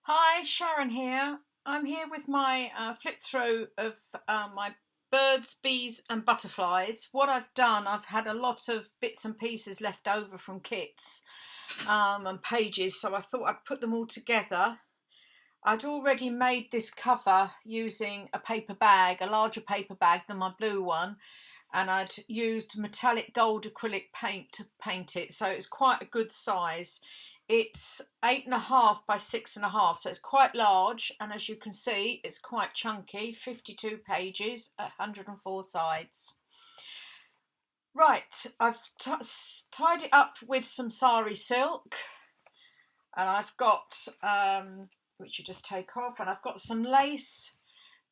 Hi, Sharon here. I'm here with my flip through of my birds, bees and butterflies. What I've done, I've had a lot of bits and pieces left over from kits and pages, so I thought I'd put them all together. I'd already made this cover using a paper bag, a larger paper bag than my blue one, and I'd used metallic gold acrylic paint to paint it, so it's quite a good size. It's 8.5 by 6.5, so it's quite large, and as you can see, it's quite chunky. 52 pages, 104 sides. Right, I've tied it up with some sari silk, and I've got which you just take off, and I've got some lace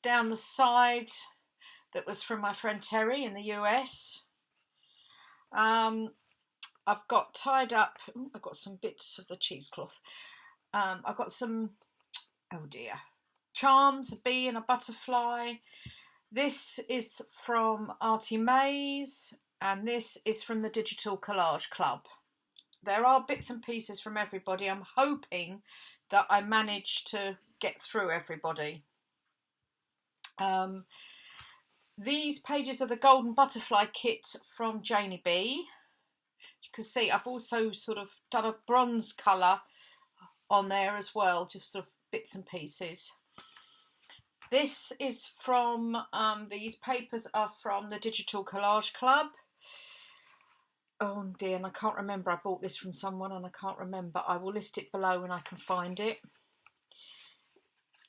down the side that was from my friend Terry in the US. I've got tied up, I've got some bits of the cheesecloth. I've got some, oh dear, charms, a bee and a butterfly. This is from Artie Mays, and this is from the Digital Collage Club. There are bits and pieces from everybody. I'm hoping that I managed to get through everybody. These pages are the Golden Butterfly kit from Janie B. You can see I've also sort of done a bronze colour on there as well, just sort of bits and pieces. This is from, these papers are from the Digital Collage Club. Oh dear, and I can't remember, I bought this from someone and I can't remember. I will list it below when I can find it.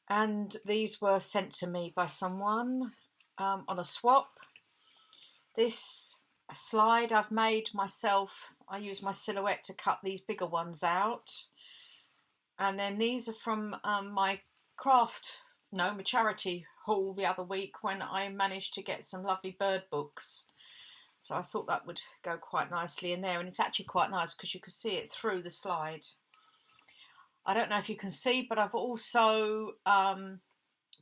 And these were sent to me by someone on a swap. This slide I've made myself. I use my silhouette to cut these bigger ones out. And then these are from my charity haul the other week when I managed to get some lovely bird books. So I thought that would go quite nicely in there, and it's actually quite nice because you can see it through the slide. I don't know if you can see, but I've also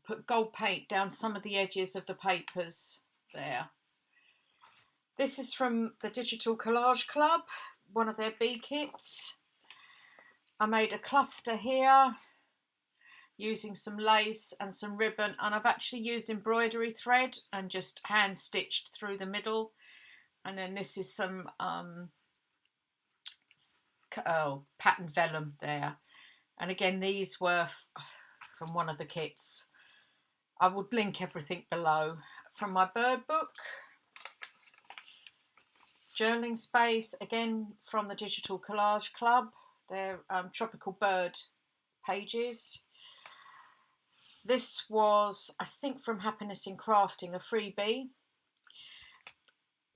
put gold paint down some of the edges of the papers there. This is from the Digital Collage Club, one of their bee kits. I made a cluster here using some lace and some ribbon, and I've actually used embroidery thread and just hand stitched through the middle. And then this is some pattern vellum there. And again, these were from one of the kits. I will link everything below. From my bird book, journaling space, again from the Digital Collage Club. They're tropical bird pages. This was, I think, from Happiness in Crafting, a freebie.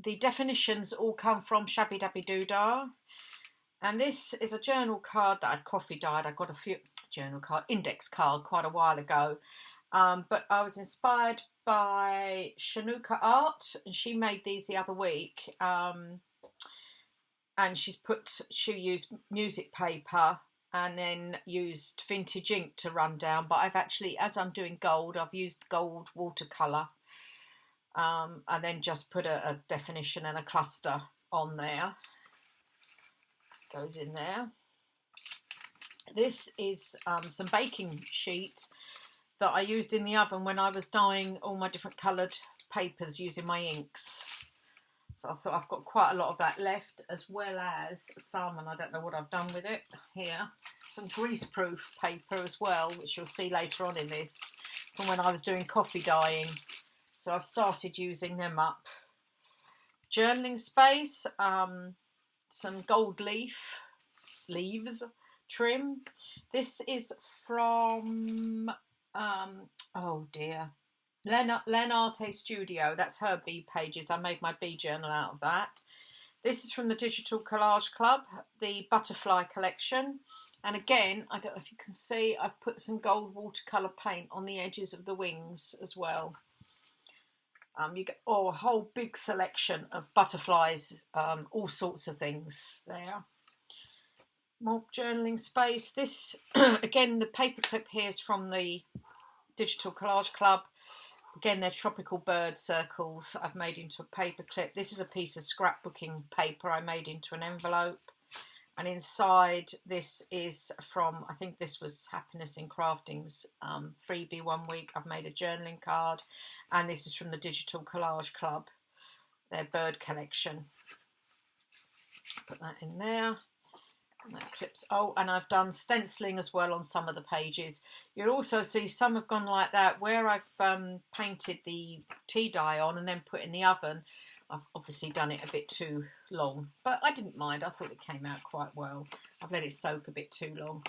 The definitions all come from Shabby Dabby Doodah. And this is a journal card that I'd coffee dyed. I got a few index card quite a while ago. But I was inspired by Shanuka Art, and she made these the other week. And she used music paper and then used vintage ink to run down. But I've actually, as I'm doing gold, I've used gold watercolour. And then just put a definition and a cluster on there. Goes in there. This is some baking sheet that I used in the oven when I was dyeing all my different coloured papers using my inks. So I thought I've got quite a lot of that left, as well as some, and I don't know what I've done with it here, some greaseproof paper as well, which you'll see later on in this, from when I was doing coffee dyeing. So I've started using them up. Journaling space, some gold leaves trim. This is from, oh dear, Lenarte Studio. That's her bee pages. I made my bee journal out of that. This is from the Digital Collage Club, the Butterfly Collection. And again, I don't know if you can see, I've put some gold watercolour paint on the edges of the wings as well. You get a whole big selection of butterflies, all sorts of things there. More journaling space. This, again, the paperclip here is from the Digital Collage Club. Again, they're tropical bird circles I've made into a paperclip. This is a piece of scrapbooking paper I made into an envelope. And inside, this is from, I think this was Happiness in Crafting's freebie one week. I've made a journaling card, and this is from the Digital Collage Club, their bird collection. Put that in there. And that clips. Oh, and I've done stenciling as well on some of the pages. You'll also see some have gone like that, where I've painted the tea dye on and then put in the oven. I've obviously done it a bit too long, but I didn't mind. I thought it came out quite well. I've let it soak a bit too long.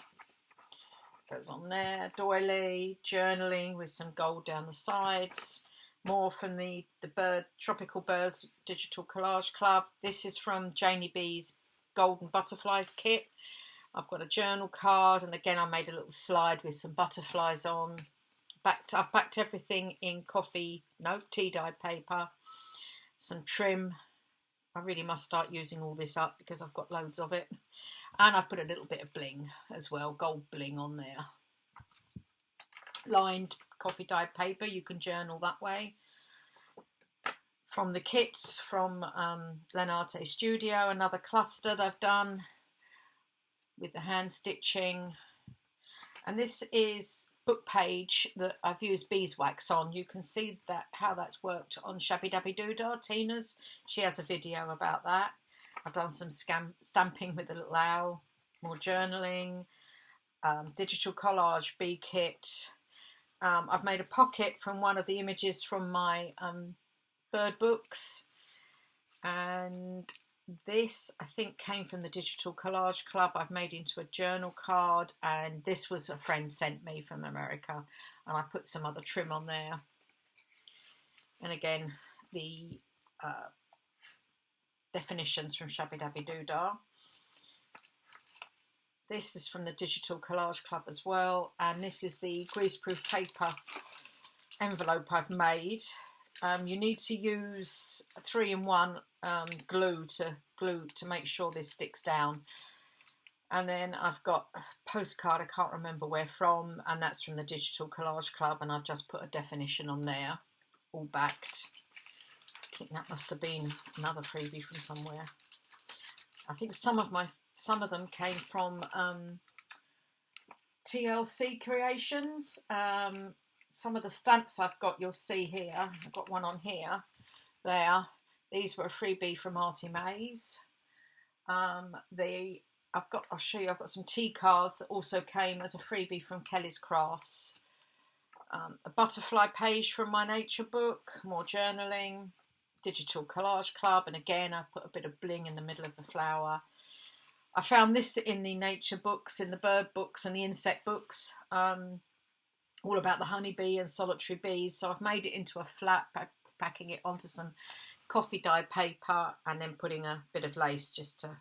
Goes on there. Doily, journaling with some gold down the sides. More from the Tropical Birds Digital Collage Club. This is from Janie B's Golden Butterflies kit. I've got a journal card, and again I made a little slide with some butterflies on. I've backed everything in tea dye paper. Some trim. I really must start using all this up because I've got loads of it. And I've put a little bit of bling as well, gold bling on there. Lined coffee dyed paper, you can journal that way. From the kits from Lenarte Studio, another cluster they've done with the hand stitching. And this is book page that I've used beeswax on. You can see how that's worked on Shabby Dabby Doodah, Tina's. She has a video about that. I've done some stamping with a little owl, more journaling, digital collage bee kit. I've made a pocket from one of the images from my bird books, and this I think came from the Digital Collage Club. I've made into a journal card, and this was a friend sent me from America, and I put some other trim on there. And again, the definitions from Shabby Dabby Doodah. This is from the Digital Collage Club as well, and this is the greaseproof paper envelope I've made. You need to use 3-in-1 glue to make sure this sticks down. And then I've got a postcard, I can't remember where from, and that's from the Digital Collage Club, and I've just put a definition on there, all backed. I think that must have been another freebie from somewhere. I think some of them came from TLC Creations. Some of the stamps I've got, you'll see here. I've got one on here. There. These were a freebie from Artie Mays. I'll show you. I've got some tea cards that also came as a freebie from Kelly's Crafts. A butterfly page from my nature book. More journaling. Digital Collage Club, and again I've put a bit of bling in the middle of the flower. I found this in the nature books, in the bird books and the insect books. All about the honeybee and solitary bees. So I've made it into a flat, packing it onto some coffee dye paper and then putting a bit of lace just to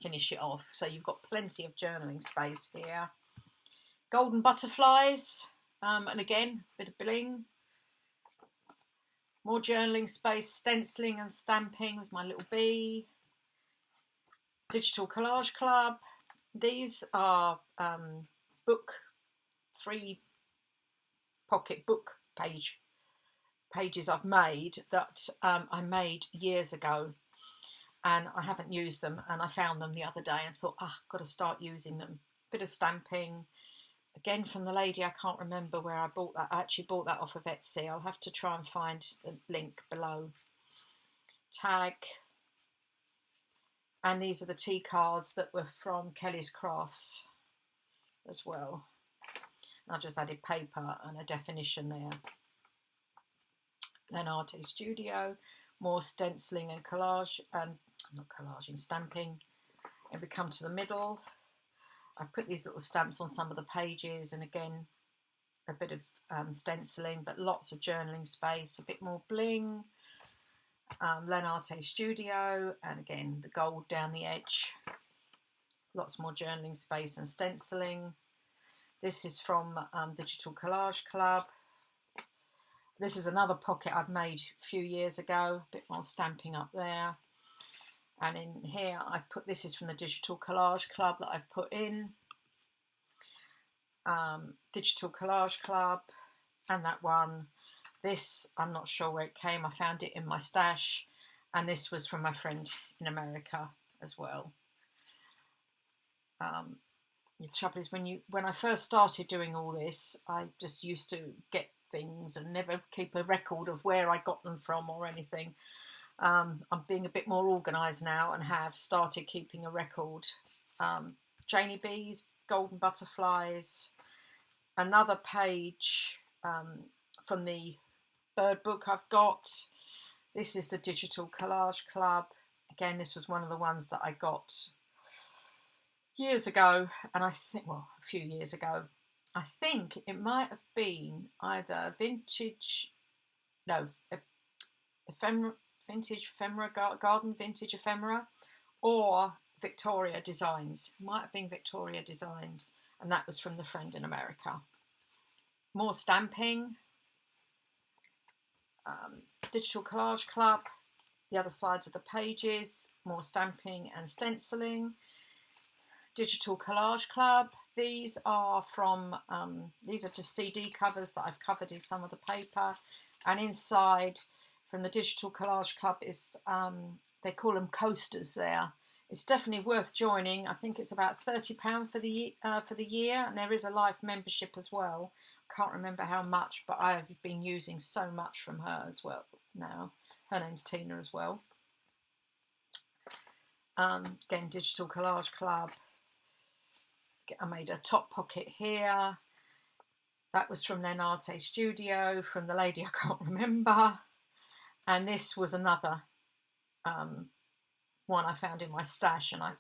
finish it off. So you've got plenty of journaling space here. Golden butterflies, and again, a bit of bling. More journaling space, stenciling and stamping with my little bee. Digital Collage Club. These are free pocket book pages I've made that I made years ago, and I haven't used them, and I found them the other day and thought, I've got to start using them. Bit of stamping, again from the lady, I can't remember where I bought that. I actually bought that off of Etsy. I'll have to try and find the link below. Tag. And these are the tea cards that were from Kelly's Crafts as well. I've just added paper and a definition there. Lenarte Studio, more stenciling and collage, and not collaging, stamping. And we come to the middle. I've put these little stamps on some of the pages, and again, a bit of stenciling, but lots of journaling space, a bit more bling. Lenarte Studio, and again, the gold down the edge. Lots more journaling space and stenciling. This is from Digital Collage Club. This is another pocket I've made a few years ago. A bit more stamping up there. And in here, this is from the Digital Collage Club that I've put in. Digital Collage Club, and that one. This, I'm not sure where it came. I found it in my stash. And this was from my friend in America as well. The trouble is when I first started doing all this, I just used to get things and never keep a record of where I got them from or anything. I'm being a bit more organised now and have started keeping a record. Janie bees, golden butterflies, another page from the bird book I've got. This is the Digital Collage Club. Again, this was one of the ones that I got years ago, and I think, well, a few years ago. I think it might have been either vintage, no, vintage ephemera, garden vintage ephemera, or Victoria Designs. It might have been Victoria Designs, and that was from the friend in America. More stamping. Digital Collage Club, the other sides of the pages, more stamping and stenciling. Digital Collage Club, these are from, these are just CD covers that I've covered in some of the paper, and inside from the Digital Collage Club is, they call them coasters there. It's definitely worth joining. I think it's about £30 for the year, and there is a life membership as well. Can't remember how much, but I have been using so much from her as well now. Her name's Tina as well. Again, Digital Collage Club. I made a top pocket here. That was from Lenarte Studio, from the lady I can't remember. And this was another one I found in my stash, and I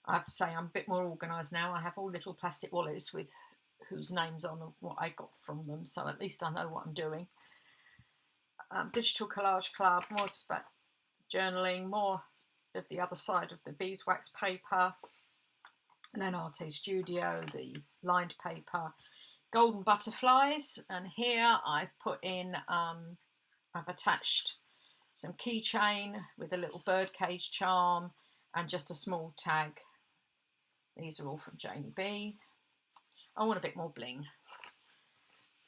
have to say I'm a bit more organised now. I have all little plastic wallets with whose names on of what I got from them, so at least I know what I'm doing. Digital Collage Club, more journaling, more of the other side of the beeswax paper. Lenarte Studio, the lined paper. Golden butterflies, and here I've put in, I've attached some keychain with a little birdcage charm and just a small tag. These are all from Janie B. I want a bit more bling.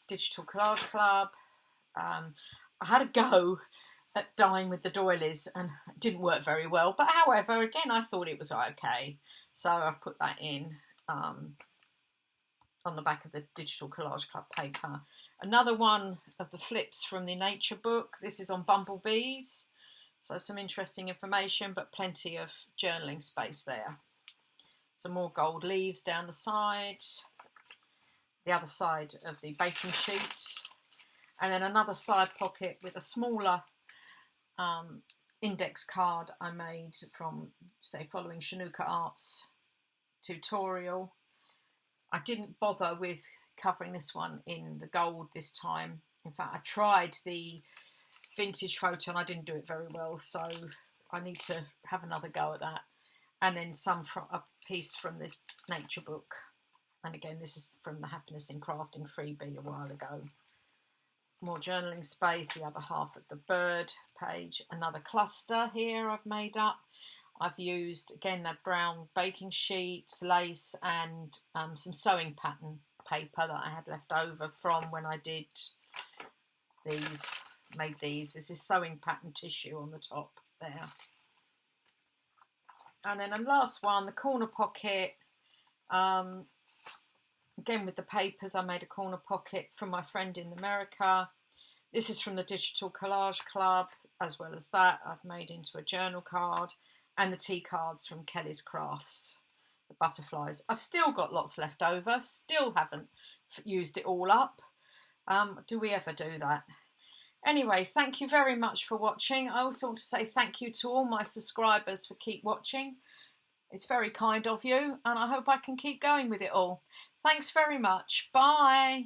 Digital Collage Club. I had a go at dyeing with the doilies and it didn't work very well, but however, again, I thought it was okay. So I've put that in on the back of the Digital Collage Club paper. Another one of the flips from the nature book. This is on bumblebees. So some interesting information, but plenty of journaling space there. Some more gold leaves down the side. The other side of the baking sheet. And then another side pocket with a smaller index card I made from, say, following Shanuka Art's tutorial. I didn't bother with covering this one in the gold this time. In fact, I tried the vintage photo and I didn't do it very well, so I need to have another go at that. And then some from a piece from the nature book. And again, this is from the Happiness in Crafting freebie a while ago. More journaling space, the other half of the bird page. Another cluster here I've made up. I've used, again, that brown baking sheets, lace, and some sewing pattern paper that I had left over from when I did these, made these. This is sewing pattern tissue on the top there. And then the last one, the corner pocket. Again, with the papers, I made a corner pocket from my friend in America. This is from the Digital Collage Club, as well as that I've made into a journal card, and the tea cards from Kelly's Crafts, the butterflies. I've still got lots left over, still haven't used it all up. Do we ever do that? Anyway, thank you very much for watching. I also want to say thank you to all my subscribers for keep watching. It's very kind of you, and I hope I can keep going with it all. Thanks very much. Bye.